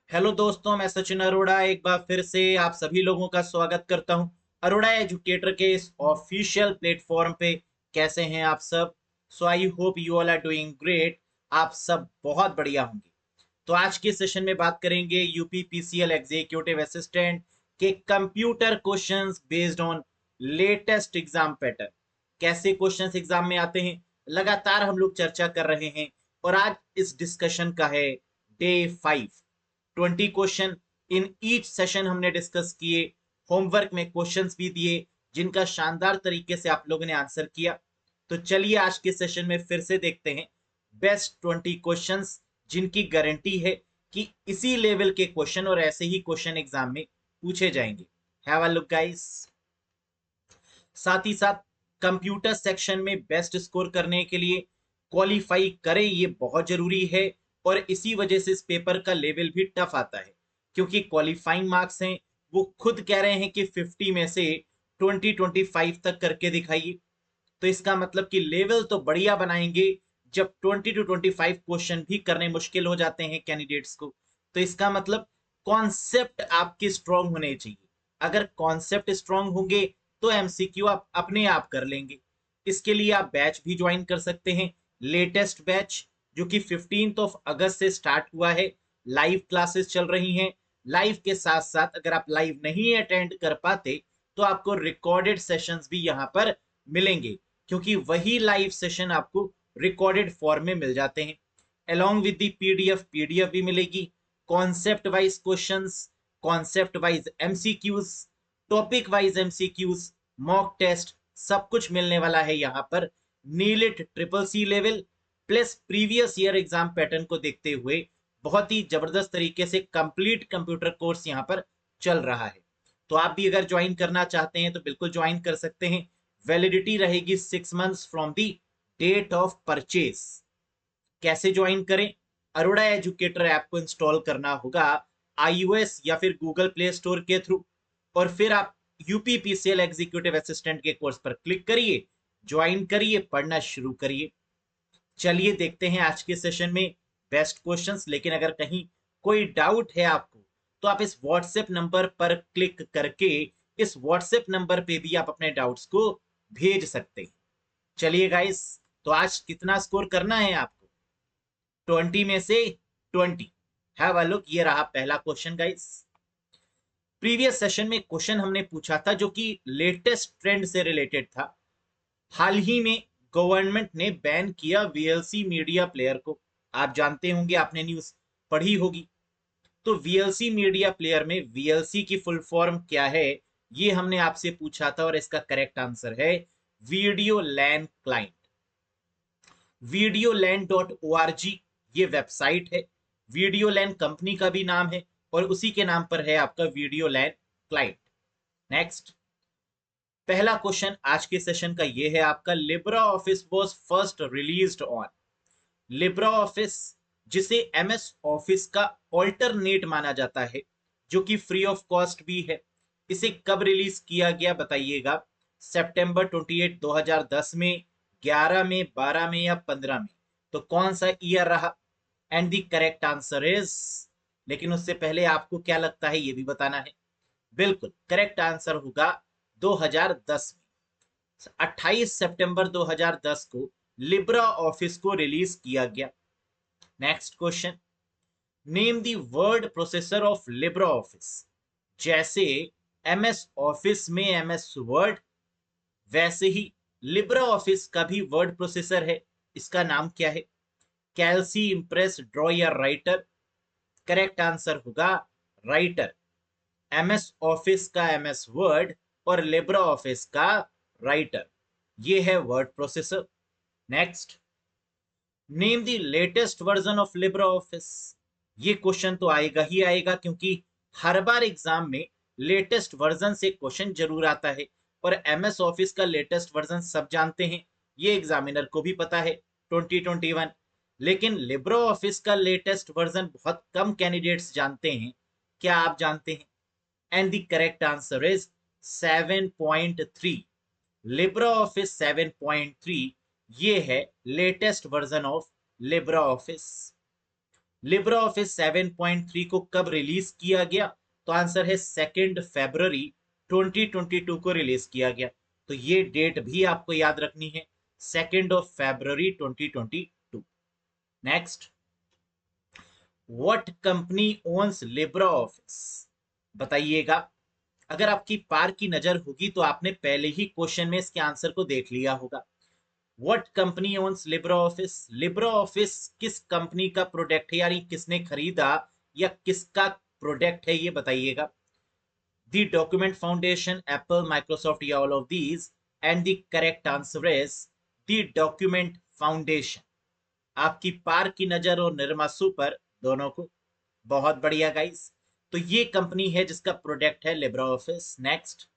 Hello दोस्तों, मैं सचिन अरोड़ा एक बार फिर से आप सभी लोगों का स्वागत करता हूं अरोड़ा एजुकेटर के इस ऑफिशियल प्लेटफॉर्म पे। कैसे हैं आप सब? So I hope you all are doing great. आप सब बहुत बढ़िया होंगे। तो आज के सेशन में बात करेंगे यूपी पीसीएल एग्जीक्यूटिव असिस्टेंट के computer questions based on latest exam pattern. कैसे क्वेश्चंस एग्जाम में आते हैं, लगातार हम लोग चर्चा कर रहे हैं। और आज इस डिस्कशन का है day 5। 20 question in each session हमने डिस्कस किए। होमवर्क में क्वेश्चंस भी दिए जिनका शानदार तरीके से आप लोगों ने आंसर किया। तो चलिए आज के सेशन में फिर से देखते हैं बेस्ट 20 क्वेश्चंस जिनकी गारंटी है कि इसी लेवल के क्वेश्चन और ऐसे ही क्वेश्चन एग्जाम में पूछे जाएंगे। Have a look guys. साथ ही साथ कंप्यूटर सेक्शन में बेस्ट स्कोर करने के लिए क्वालिफाई करें, ये बहुत जरूरी है। और इसी वजह से इस पेपर का लेवल भी टफ आता है, क्योंकि क्वालिफाइंग मार्क्स हैं। वो खुद कह रहे हैं कि 50 में से 20-25 तक करके दिखाइए। तो इसका मतलब कि लेवल तो बढ़िया बनाएंगे जब 20 to 25 क्वेश्चन भी करने मुश्किल हो जाते हैं कैंडिडेट्स को। तो इसका मतलब कॉन्सेप्ट आपके स्ट्रांग होने चाहिए। अगर कॉन्सेप्ट स्ट्रांग होंगे तो एमसीक्यू आप अपने आप कर लेंगे। इसके लिए आप बैच भी ज्वाइन कर सकते हैं, लेटेस्ट बैच, जो कि 15 अगस्त से स्टार्ट हुआ है। लाइव क्लासेस चल रही हैं। लाइव के साथ साथ अगर आप लाइव नहीं अटेंड कर पाते तो आपको रिकॉर्डेड सेशंस भी यहाँ पर मिलेंगे, क्योंकि वही लाइव सेशन आपको रिकॉर्डेड फॉर्म में मिल जाते हैं। अलोंग विद दी पीडीएफ भी मिलेगी। Concept wise questions, concept wise MCQs, topic wise MCQs, mock test, सब कुछ मिलने वाला है यहाँ पर। NIELIT triple C level plus previous year exam pattern को देखते हुए बहुत ही जबरदस्त तरीके से कंप्लीट कंप्यूटर कोर्स यहाँ पर चल रहा है। तो आप भी अगर ज्वाइन करना चाहते हैं तो बिल्कुल ज्वाइन कर सकते हैं। वैलिडिटी रहेगी 6 months from the date of purchase. कैसे ज्वाइन करें? अरोड़ा एजुकेटर ऐप को इंस्टॉल करना होगा iOS या फिर गूगल प्ले स्टोर के थ्रू। और फिर आप यूपीपीसीएल एग्जीक्यूटिव असिस्टेंट के कोर्स पर क्लिक करिए, ज्वाइन करिए, पढ़ना शुरू करिए। चलिए देखते हैं आज के सेशन में बेस्ट क्वेश्चंस। लेकिन अगर कहीं कोई डाउट है आपको तो आप इस व्हाट्सएप नंबर पर क्लिक करके इस व्हाट्सएप नंबर पे भी आप अपने डाउट्स को भेज सकते हैं। चलिए गाइस, तो आज कितना स्कोर करना है आपको? 20 में से 20। हैव अ लुक, ये रहा पहला क्वेश्चन गाइस। प्रीवियस सेशन में क्वेश्चन हमने पूछा था जो कि लेटेस्ट ट्रेंड से रिलेटेड था। हाल ही में गवर्नमेंट ने बैन किया वीएलसी मीडिया प्लेयर को। आप जानते होंगे, आपने न्यूज पढ़ी होगी। तो वीएलसी मीडिया प्लेयर में वीएलसी की फुल फॉर्म क्या है, ये हमने आपसे पूछा था और इसका करेक्ट आंसर है वीडियो लैन क्लाइंट। videolan.org ये वेबसाइट है। वीडियो लैन कंपनी का भी नाम है और उसी के नाम पर है आपका वीडियो लैन क्लाइंट। नेक्स्ट, पहला क्वेश्चन आज के सेशन का ये है आपका, Libra office was first released on. Libra office, जिसे एमएस ऑफिस का ऑल्टरनेट माना जाता है, जो कि फ्री ऑफ कॉस्ट भी है, इसे कब रिलीज किया गया बताइएगा? सितंबर 28 2010 में, 11 में, 12 में या 15 में? तो कौन सा ईयर रहा? And the correct answer is, लेकिन उससे पहले आपको क्या लगता है ये भी बताना है। बिल्कुल करेक्ट आंसर होगा 2010 में। 28 सितंबर 2010 को लिब्रा ऑफिस को रिलीज किया गया। Next question, name the word processor of Libra office. जैसे एमएस ऑफिस में एमएस वर्ड, वैसे ही लिब्रा ऑफिस का भी वर्ड प्रोसेसर है। इसका नाम क्या है? कैल्सी, इंप्रेस, ड्रॉ या राइटर? करेक्ट आंसर होगा राइटर। एमएस ऑफिस का एमएस वर्ड और लिब्रा ऑफिस का राइटर, ये है word processor. Next, name the latest version of Libra office. ये क्वेश्चन तो आएगा ही आएगा, क्योंकि हर बार एग्जाम में लेटेस्ट वर्जन से क्वेश्चन जरूर आता है। और एमएस ऑफिस का लेटेस्ट वर्जन सब जानते हैं, ये एग्जामिनर को भी पता है, 2021। लेकिन लिब्रा ऑफिस का लेटेस्ट वर्जन बहुत कम कैंडिडेट्स जानते हैं। क्या आप जानते हैं? And the correct answer is 7.3। Libra office 7.3 ये है latest version of Libra office. Libra office 7.3 को कब रिलीज किया गया? तो आंसर है 2 फरवरी 2022 को रिलीज किया गया। तो ये डेट भी आपको याद रखनी है, 2 फरवरी 2022। Next, what company ons Libra office? बताइएगा। अगर आपकी पार की नजर होगी तो आपने पहले ही क्वेश्चन में इसके आंसर को देख लिया होगा। What company ons Libra office? Libra office किस कंपनी का प्रोडक्ट है, यानी किसने खरीदा या किसका प्रोडक्ट है, ये बताइएगा। The Document Foundation, Apple, Microsoft या all of these? And the correct answer is the Document Foundation. आपकी पार की नजर और निर्मा सुपर दोनों को। बहुत बढ़िया गाइस। तो ये कंपनी है जिसका प्रोडक्ट है Libra office. Next,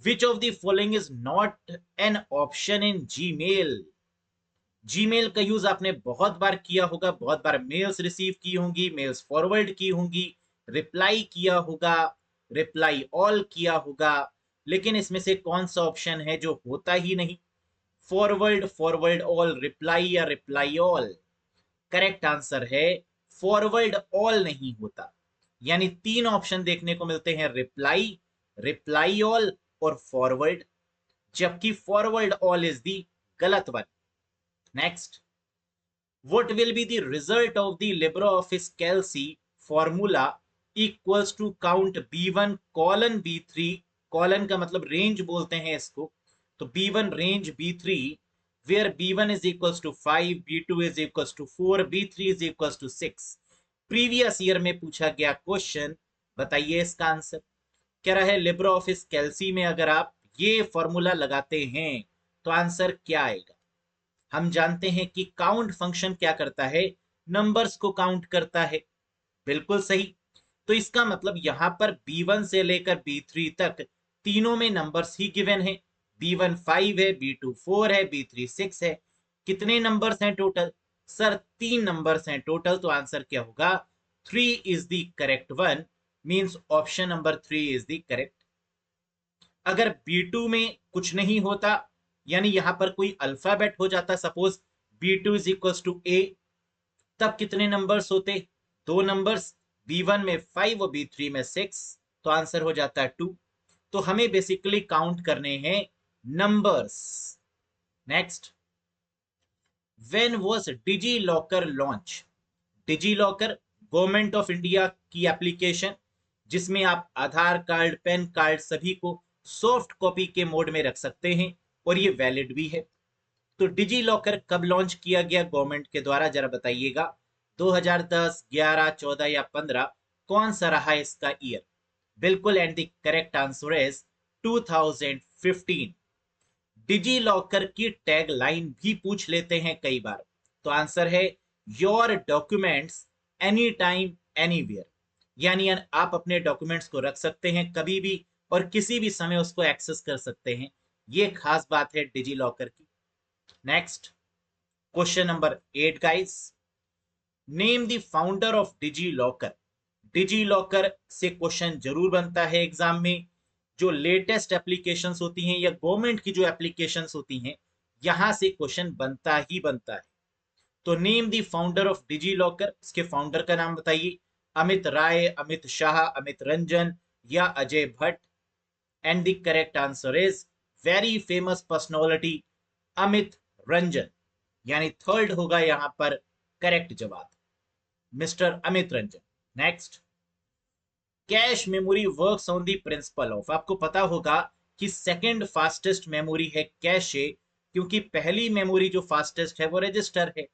which of the following is not an option in Gmail? Gmail का यूज आपने बहुत बार किया होगा, बहुत बार मेल्स रिसीव की होंगी, मेल्स फॉरवर्ड की होंगी, रिप्लाई किया होगा, रिप्लाई ऑल किया होगा, लेकिन इसमें से कौन सा ऑप्शन है जो होता ही नहीं? फॉरवर्ड, फॉरवर्ड ऑल, रिप्लाई या रिप्लाई ऑल? करेक्ट आंसर है फॉरवर्ड ऑल नहीं होता। यानी तीन ऑप्शन देखने को मिलते हैं, रिप्लाई, रिप्लाई ऑल और फॉरवर्ड, जबकि फॉरवर्ड ऑल इज दी गलत one. Next, what will be the result of the LibreOffice Calc formula equals to count B1 colon B3? Colon का मतलब रेंज बोलते हैं इसको, तो B1 range B3 where B1 is equals to 5, B2 is equals to 4, B3 is equals to 6। Previous year में पूछा गया question, बताइए इसका आंसर। कह रहा है लिब्रे ऑफिस कैल्सी में अगर आप ये फॉर्मूला लगाते हैं तो आंसर क्या आएगा? हम जानते हैं कि काउंट फंक्शन क्या करता है, नंबर्स को काउंट करता है। बिल्कुल सही। तो इसका मतलब यहां पर B1 से लेकर B3 तक तीनों में नंबर्स ही गिवन है। B1 5 है, B2 4 है, B3 6 है। कितने नंबर्स हैं टोटल? सर 3 नंबर्स हैं टोटल, तो आंसर क्या होगा? 3 is the correct one, means option number 3 is the correct. अगर B2 में कुछ नहीं होता, यानी यहां पर कोई अल्फाबेट हो जाता, suppose B2 is equal to A, तब कितने नंबर्स होते? 2 नंबर्स, B1 में 5 और B3 में 6, तो आंसर हो जाता है 2। तो हमें बेसिकली काउंट करने हैं numbers. Next, when was DigiLocker launch? DigiLocker government of India की एप्लीकेशन, जिसमें आप आधार कार्ड, पैन कार्ड सभी को सॉफ्ट कॉपी के मोड में रख सकते हैं और ये वैलिड भी है। तो डिजी लॉकर कब लॉन्च किया गया गवर्नमेंट के द्वारा, जरा बताइएगा। 2010, 11, 14 या 15? कौन सा रहा इसका ईयर? बिल्कुल, and the correct answer is 2015। DigiLocker की टैग लाइन भी पूछ लेते हैं कई बार, तो आंसर है your documents any time anywhere. यानी आप अपने डॉक्यूमेंट्स को रख सकते हैं कभी भी और किसी भी समय उसको एक्सेस कर सकते हैं। ये खास बात है डिजी लॉकर की। Next, question number 8 guys, name the founder of DigiLocker. DigiLocker से क्वेश्चन जरूर बनता है एग्जाम में। जो लेटेस्ट एप्लीकेशंस होती हैं या गवर्नमेंट की जो एप्लीकेशंस होती हैं, यहां से क्वेश्चन बनता ही बनता है। तो name the founder of DigiLocker, इसके फाउंडर का नाम बताइए। अमित राय, अमित शाह, अमित रंजन या Ajay Bhatt? And the correct answer is very famous personality, Amit Ranjan. यानी थर्ड होगा यहां पर करेक्ट जवाब, mister Amit Ranjan. Next, cache memory works on the principle of. आपको पता होगा कि सेकंड फास्टेस्ट मेमोरी है कैशे, क्योंकि पहली मेमोरी जो फास्टेस्ट है वो रजिस्टर है।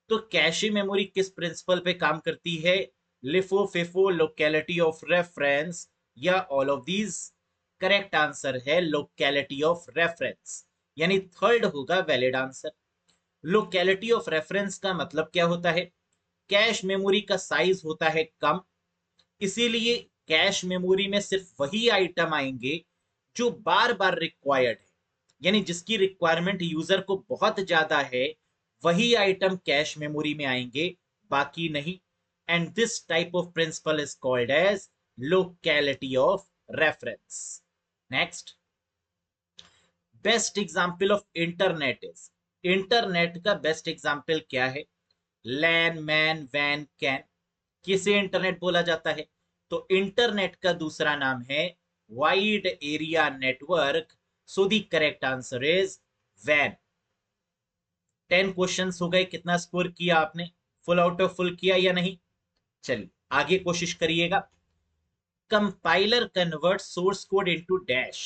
तो कैशे मेमोरी किस प्रिंसिपल पे काम करती है? LIFO, FIFO, locality of reference या all of these? Correct answer है लोकेलिटी ऑफ रेफरेंस, यानी थर्ड होगा valid answer. Locality of reference का मतलब क्या होता है? कैश मेमोरी का साइज होता है कम, इसीलिए कैश मेमोरी में सिर्फ वही आइटम आएंगे जो बार बार रिक्वायर्ड है, यानी जिसकी रिक्वायरमेंट यूजर को बहुत ज्यादा है, वही आइटम कैश मेमोरी में आएंगे, बाकी नहीं। And this type of principle is called as locality of reference. Next, best example of internet is. Internet का बेस्ट एग्जांपल क्या है? लैन, मैन, वैन, कैन। किसे इंटरनेट बोला जाता है? तो इंटरनेट का दूसरा नाम है wide area network. So the correct answer is वैन। 10 क्वेश्चंस हो गए। कितना स्कोर किया आपने? फुल आउट ऑफ फुल किया या नहीं? चलिए आगे कोशिश करिएगा। Compiler convert source code into dash.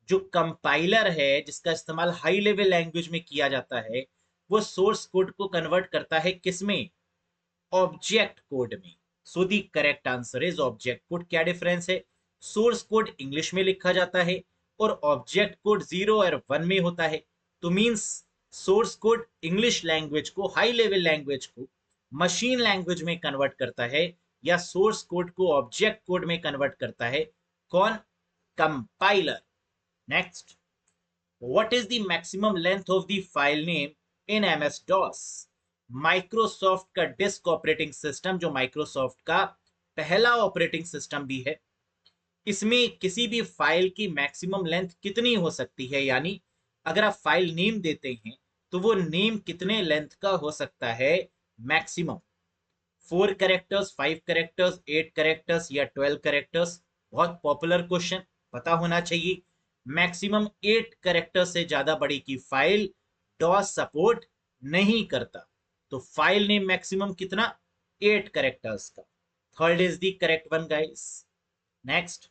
जो कंपाइलर है जिसका इस्तेमाल हाई लेवल लैंग्वेज में किया जाता है, वो सोर्स कोड को कन्वर्ट करता है किसमें? ऑब्जेक्ट कोड में। So the correct answer is object code. क्या डिफरेंस है? सोर्स कोड इंग्लिश में लिखा जाता है और ऑब्जेक्ट कोड 0 और 1 में होता है। तो means source code English language को, हाई लेवल लैंग्वेज को मशीन लैंग्वेज में कन्वर्ट करता है, या सोर्स कोड को ऑब्जेक्ट कोड में कन्वर्ट करता है कौन? Compiler. Next, what is the maximum length of the file name in MS DOS? Microsoft का डिस्क ऑपरेटिंग सिस्टम, जो माइक्रोसॉफ्ट का पहला ऑपरेटिंग सिस्टम भी है, इसमें किसी भी फाइल की मैक्सिमम लेंथ कितनी हो सकती है? यानी अगर आप फाइल नेम देते हैं तो वो नेम कितने लेंथ का हो सकता है मैक्सिमम? 4 कैरेक्टर्स, 5 कैरेक्टर्स, 8 कैरेक्टर्स या 12 कैरेक्टर्स? बहुत पॉपुलर क्वेश्चन, पता होना चाहिए। मैक्सिमम 8 कैरेक्टर से ज्यादा बड़ी की फाइल डॉस सपोर्ट नहीं करता। तो फाइल नेम मैक्सिमम कितना? 8 कैरेक्टर्स का। Third is the correct one guys. Next,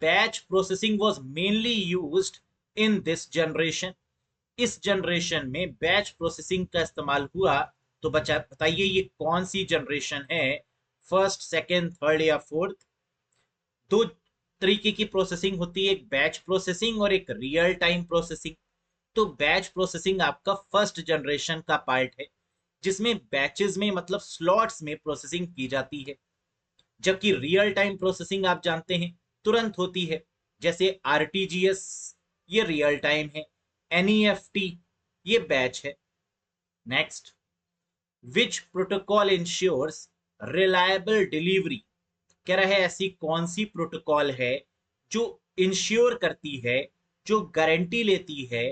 batch processing was mainly used in this generation. इस जनरेशन में बैच प्रोसेसिंग का इस्तेमाल हुआ, तो बताइए ये कौन सी जनरेशन है? फर्स्ट, सेकेंड, थर्ड या फोर्थ? दो तरीके की प्रोसेसिंग होती है, एक बैच प्रोसेसिंग और एक रियल टाइम प्रोसेसिंग। तो बैच प्रोसेसिंग आपका फर्स्ट जनरेशन का पार्ट है, जिसमें बैचेस में मतलब स्लॉट्स में प्रोसेसिंग की जाती है। जबकि रियल टाइम प्रोसेसिंग आप जानते हैं तुरंत होती है, जैसे आरटीजीएस, ये रियल टाइम है। एनईएफटी, ये बैच है। Next, which protocol ensures reliable delivery? कह रहा है ऐसी कौन सी प्रोटोकॉल है जो इंश्योर करती है, जो गारंटी लेती है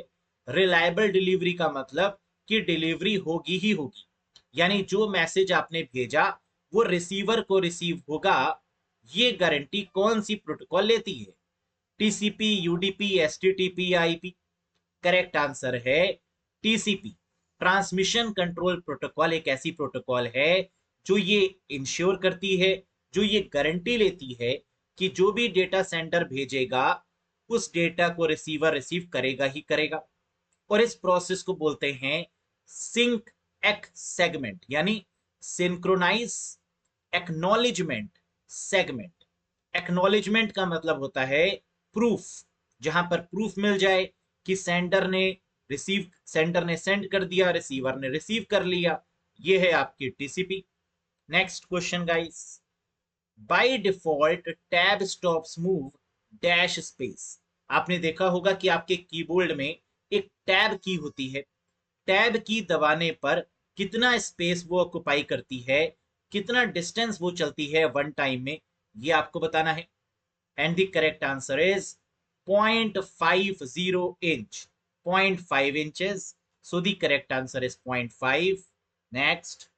रिलायबल डिलीवरी का मतलब कि डिलीवरी होगी ही होगी, यानी जो मैसेज आपने भेजा वो रिसीवर को रिसीव होगा। ये गारंटी कौन सी प्रोटोकॉल लेती है? टीसीपी, यूडीपी, एसटीटीपी या आईपी? करेक्ट आंसर है टीसीपी। ट्रांसमिशन कंट्रोल प्रोटोकॉल एक ऐसी प्रोटोकॉल है जो ये इंश्योर करती है, जो ये गारंटी लेती है कि जो भी डेटा सेंडर भेजेगा उस डेटा को रिसीवर रिसीव करेगा ही करेगा। और इस प्रोसेस को बोलते हैं सिंक एक् सेगमेंट, यानी सिंक्रोनाइज एक्नॉलेजमेंट सेगमेंट। एक्नॉलेजमेंट का मतलब होता है प्रूफ, जहां पर प्रूफ मिल जाए कि सेंडर ने सेंड कर दिया, रिसीवर ने रिसीव कर लिया। ये है आपकी TCP. Next question guys, by default tab stops move dash space. आपने देखा होगा कि आपके कीबोर्ड में एक टैब की होती है। टैब की दबाने पर कितना स्पेस वो ऑक्युपाई करती है, कितना डिस्टेंस वो चलती है वन टाइम में, ये आपको बताना है। And the correct answer is 0.50 inch, 0.5 inches. So the correct answer is 0.5। Next,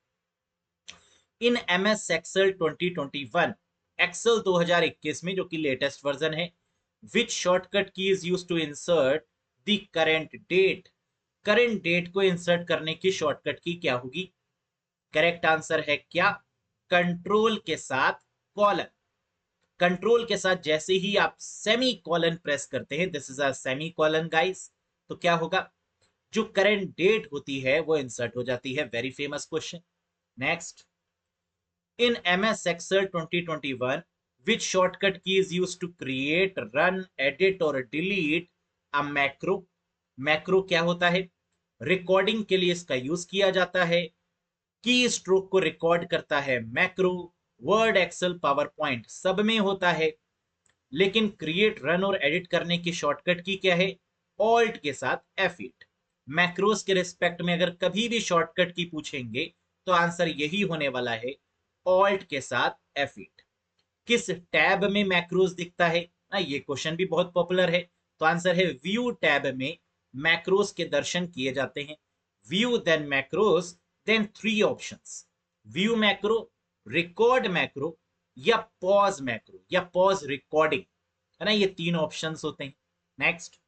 in MS Excel 2021, Excel 2021 में जो कि लेटेस्ट वर्जन है, which shortcut key is use to insert the current date? Current date को insert करने की shortcut की क्या होगी? करेक्ट आंसर है क्या? कंट्रोल के साथ कॉलन। कंट्रोल के साथ जैसे ही आप सेमी कॉलन प्रेस करते हैं, this is a semi colon guys, तो क्या होगा? जो करंट डेट होती है वो इंसर्ट हो जाती है। Very famous question. Next, in MS Excel 2021, which shortcut key is used to create, run, edit or delete a macro? Macro क्या होता है? रिकॉर्डिंग के लिए इसका यूज किया जाता है। की स्ट्रोक को रिकॉर्ड करता है macro. Word, Excel, PowerPoint सब में होता है। लेकिन क्रिएट, रन और एडिट करने की शॉर्टकट की क्या है? ऑल्ट के साथ F8। मैक्रोस के रिस्पेक्ट में अगर कभी भी शॉर्टकट की पूछेंगे तो आंसर यही होने वाला है, ऑल्ट के साथ F8। किस टैब में मैक्रोस दिखता है ना, ये क्वेश्चन भी बहुत पॉपुलर है। तो आंसर है व्यू टैब में मैक्रोस के दर्शन किए जाते हैं। view then macros, then 3 options, view macro, record macro या pause macro या pause recording, है ना, ये 3 ऑप्शंस होते हैं। नेक्स्ट,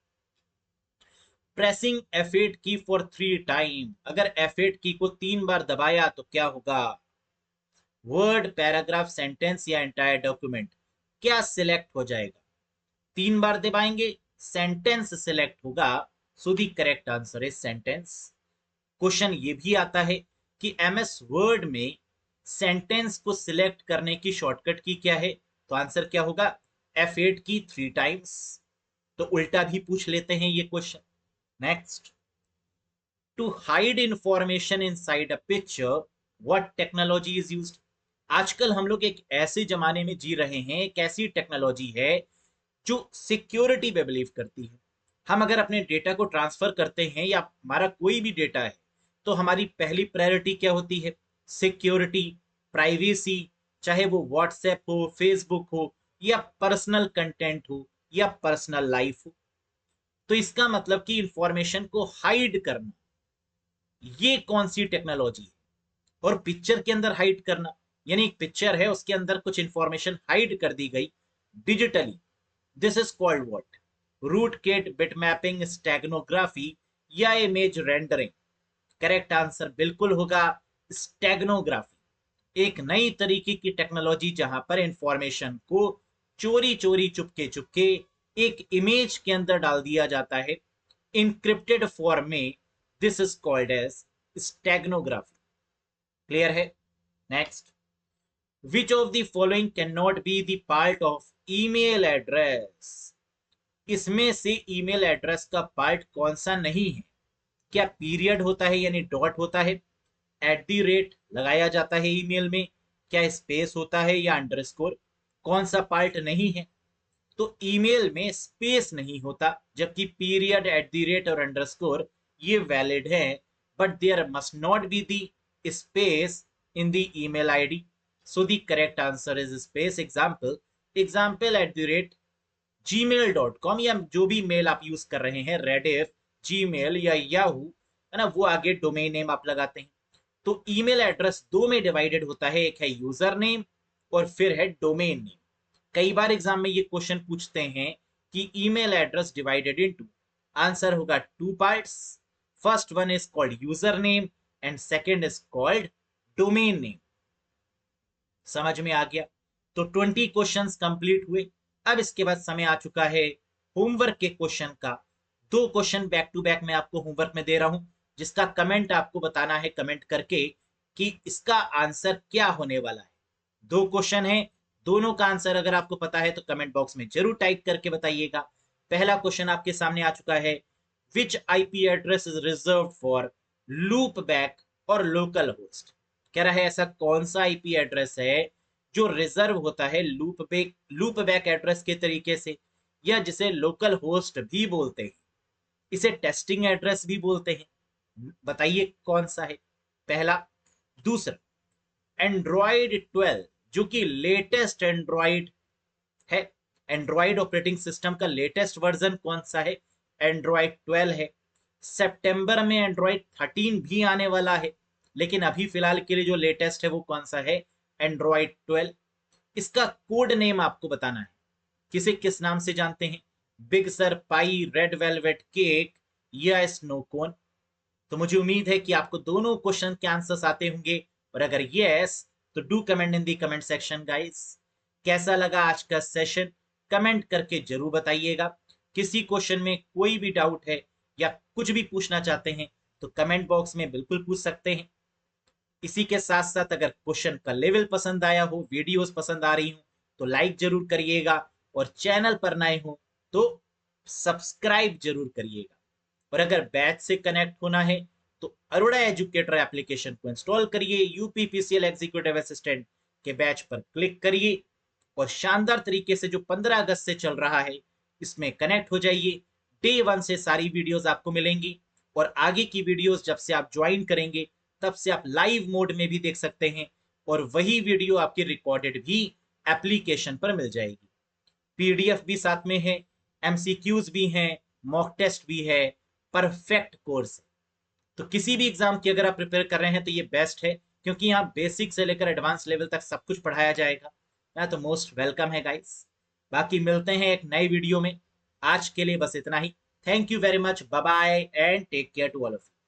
प्रेसिंग F8 की फॉर 3 टाइम, अगर F8 की को 3 बार दबाया तो क्या होगा? वर्ड, पैराग्राफ, सेंटेंस या एंटायर डॉक्यूमेंट, क्या सिलेक्ट हो जाएगा? 3 बार दबाएंगे, सेंटेंस सिलेक्ट होगा, सो the correct answer is sentence. Question ये भी आता है कि एमएस वर्ड में सेंटेंस को सिलेक्ट करने की शॉर्टकट की क्या है? तो आंसर क्या होगा? F8 की 3 टाइम्स। तो उल्टा भी पूछ लेते हैं ये question. Next, to hide information inside a picture what technology is used? आजकल हम लोग एक ऐसे जमाने में जी रहे हैं, एक ऐसी टेक्नोलॉजी है जो सिक्योरिटी पे बिलीव करती है। हम अगर अपने डेटा को ट्रांसफर करते हैं या हमारा कोई भी डेटा है, तो हमारी पहली प्रायोरिटी क्या होती है? सिक्योरिटी, प्राइवेसी, चाहे वो व्हाट्सएप हो, फेसबुक हो, या पर्सनल कंटेंट हो, या पर्सनल लाइफ हो। तो इसका मतलब कि इंफॉर्मेशन को हाइड करना, ये कौन सी टेक्नोलॉजी है? और पिक्चर के अंदर हाइड करना, यानी एक पिक्चर है उसके अंदर कुछ इंफॉर्मेशन हाइड कर दी गई digitally, this is called what? Rootkit, bitmapping, steganography या इमेज रेंडरिंग? करेक्ट आंसर बिल्कुल होगा स्टेगनोग्राफी। एक नई तरीके की टेक्नोलॉजी जहां पर इंफॉर्मेशन को चोरी चोरी, चुपके चुपके एक इमेज के अंदर डाल दिया जाता है इनक्रिप्टेड फॉर्म में। This is called as steganography. Clear है? Next, which of the following can not be the part of email address? इसमें से ईमेल एड्रेस का पार्ट कौन सा नहीं है? क्या पीरियड होता है यानी डॉट होता है? एट द रेट लगाया जाता है ईमेल में? क्या स्पेस होता है या अंडरस्कोर? कौन सा पार्ट नहीं है? तो ईमेल में स्पेस नहीं होता, जबकि पीरियड, एट द रेट और अंडरस्कोर ये वैलिड है, but there must not be the space in the email ID. So the correct answer is space. Example, example at the rate gmail.com, या जो भी मेल आप यूज कर रहे हैं, रेडिफ, जीमेल या याहू, है ना, वो आगे डोमेन नेम आप लगाते हैं। तो ईमेल एड्रेस दो में डिवाइडेड होता है, एक है यूजर नेम और फिर है डोमेन नेम। कई बार एग्जाम में ये क्वेश्चन पूछते हैं कि email address divided into, answer होगा 2 parts. First one is called user name and second is called domain name. समझ में आ गया? तो 20 क्वेश्चंस कंप्लीट हुए। अब इसके बाद समय आ चुका है होमवर्क के क्वेश्चन का। 2 क्वेश्चन बैक टू बैक मैं आपको होमवर्क में दे रहा हूं, जिसका कमेंट आपको बताना है कमेंट करके कि इसका आंसर क्या होने वाला है। 2 क्वेश्चन है, दोनों का आंसर अगर आपको पता है तो कमेंट बॉक्स में जरूर टाइप करके बताइएगा। पहला क्वेश्चन आपके सामने आ चुका है, which IP address is reserve for loop back और लोकल होस्ट? कह रहा है ऐसा कौन सा आईपी एड्रेस है जो रिजर्व होता है लूप बैक एड्रेस के तरीके से, या जिसे लोकल होस्ट भी बोलते हैं, इसे टेस्टिंग एड्रेस भी बोलते हैं? बताइए कौन सा है पहला। दूसरा, एंड्रॉइड 12 जो कि लेटेस्ट एंड्रॉइड है, एंड्रॉइड ऑपरेटिंग सिस्टम का लेटेस्ट वर्जन कौन सा है? एंड्रॉइड 12 है। सितंबर में एंड्रॉइड 13 भी आने वाला है, लेकिन अभी फिलहाल के लिए जो लेटेस्ट है वो कौन सा है? एंड्रॉइड 12। इसका कोड नेम आपको बताना है, किसे किस नाम से जानते हैं? बिग सर, पाई, रेड वेलवेट केक या स्नोकोन? तो मुझे उम्मीद है कि आपको दोनों क्वेश्चन के आंसर्स आते होंगे, और अगर यस तो do comment in the comment section guys. कैसा लगा आज का सेशन? कमेंट करके जरूर बताइएगा। किसी क्वेश्चन में कोई भी डाउट है या कुछ भी पूछना चाहते हैं तो कमेंट बॉक्स में बिल्कुल पूछ सकते हैं। इसी के साथ साथ अगर क्वेश्चन का लेवल पसंद आया हो, वीडियोस पसंद आ रही हो, तो लाइक जरूर करिएगा, और चैनल पर नए हो तो सब्सक्राइब जरूर करिएगा। और अगर बैच से कनेक्ट होना है तो अरोड़ा एजुकेटर एप्लीकेशन को इंस्टॉल करिए, यूपीपीसीएल एग्जीक्यूटिव असिस्टेंट के बैच पर क्लिक करिए, और शानदार तरीके से जो 15 अगस्त से चल रहा है इसमें कनेक्ट हो जाइए। डे 1 से सारी वीडियोस आपको मिलेंगी, और आगे की वीडियोस जब से आप ज्वाइन करेंगे तब से आप लाइव मोड में भी देख सकते हैं, और वही वीडियो आपकी रिकॉर्डेड भी एप्लीकेशन पर मिल जाएगी। पीडीएफ भी साथ में है, एमसीक्यूज भी हैं, मॉक टेस्ट भी है, परफेक्ट कोर्स है। तो किसी भी एग्जाम की अगर आप प्रिपेयर कर रहे हैं तो ये बेस्ट है, क्योंकि यहाँ बेसिक से लेकर एडवांस लेवल तक सब कुछ पढ़ाया जाएगा ना। तो मोस्ट वेलकम है गाइस। बाकी मिलते हैं एक नई वीडियो में। आज के लिए बस इतना ही। Thank you very much, bye bye and take care to all of you.